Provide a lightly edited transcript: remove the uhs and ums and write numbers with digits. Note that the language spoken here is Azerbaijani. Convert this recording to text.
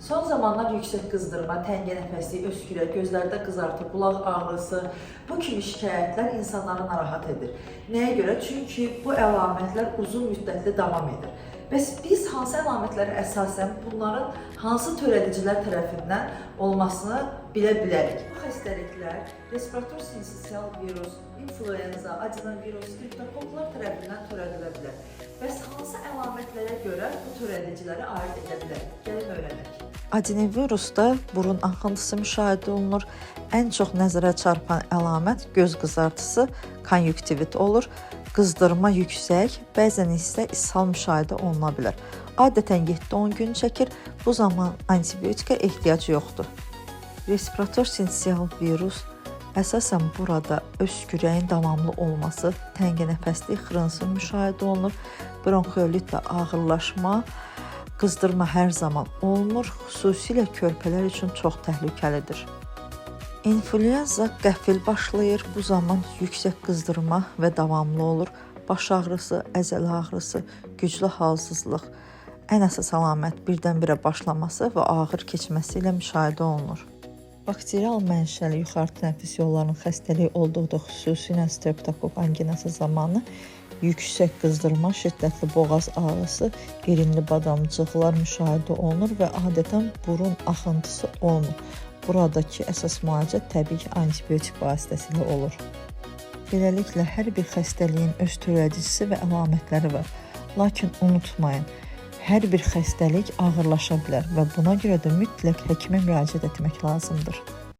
Son zamanlar yüksək qızdırma, təngə nəfəslik, öskürək, gözlərdə qızartı, qulaq ağrısı, bu kimi şikayətlər insanları narahat edir. Nəyə görə? Çünki bu əlamətlər uzun müddətli davam edir. Bəs biz hansı əlamətlərə əsasən bunların hansı törədicilər tərəfindən olmasını bilə bilərik? Bu xəstəliklər respirator sinsitial virus, influenza, adenovirus, streptokoklar tərəfindən törədilə bilər. Bəs hansı əlamətlərə görə bu törədiciləri ayırd edə bilərik? Gəlin öyrənək. Adenovirusda burun axıntısı müşahidə olunur. Ən çox nəzərə çarpan əlamət göz qızartısı, konjunktivit olur. Qızdırma yüksək, bəzən isə ishal müşahidə oluna bilər. Adətən 7-10 gün çəkir, bu zaman antibiotika ehtiyac yoxdur. Respirator sinsitial virus əsasən burada öskürəyin davamlı olması, təngə nəfəslik, xırınsın müşahidə olunur. Bronxolitlə ağırlaşma, qızdırma hər zaman olmur, xüsusilə körpələr üçün çox təhlükəlidir. İnfluenza qəfil başlayır, bu zaman yüksək qızdırma və davamlı olur. Baş ağrısı, əzələ ağrısı, güclü halsızlıq, ən əsas əlamət birdən-birə başlaması və ağır keçməsi ilə müşahidə olunur. Bakterial mənşəli yuxarı tənəffüs yollarının xəstəliyi olduqda, xüsusilə streptokok anginası zamanı yüksək qızdırma, şiddətli boğaz ağrısı, irinli badamcıqlar müşahidə olunur və adətən burun axıntısı olmur. Buradakı əsas müalicə təbii antibiotik vasitəsilə olur. Beləliklə, hər bir xəstəliyin öz törədicisi və əlamətləri var. Lakin unutmayın, hər bir xəstəlik ağırlaşa bilər və buna görə də mütləq həkimə müraciət etmək lazımdır.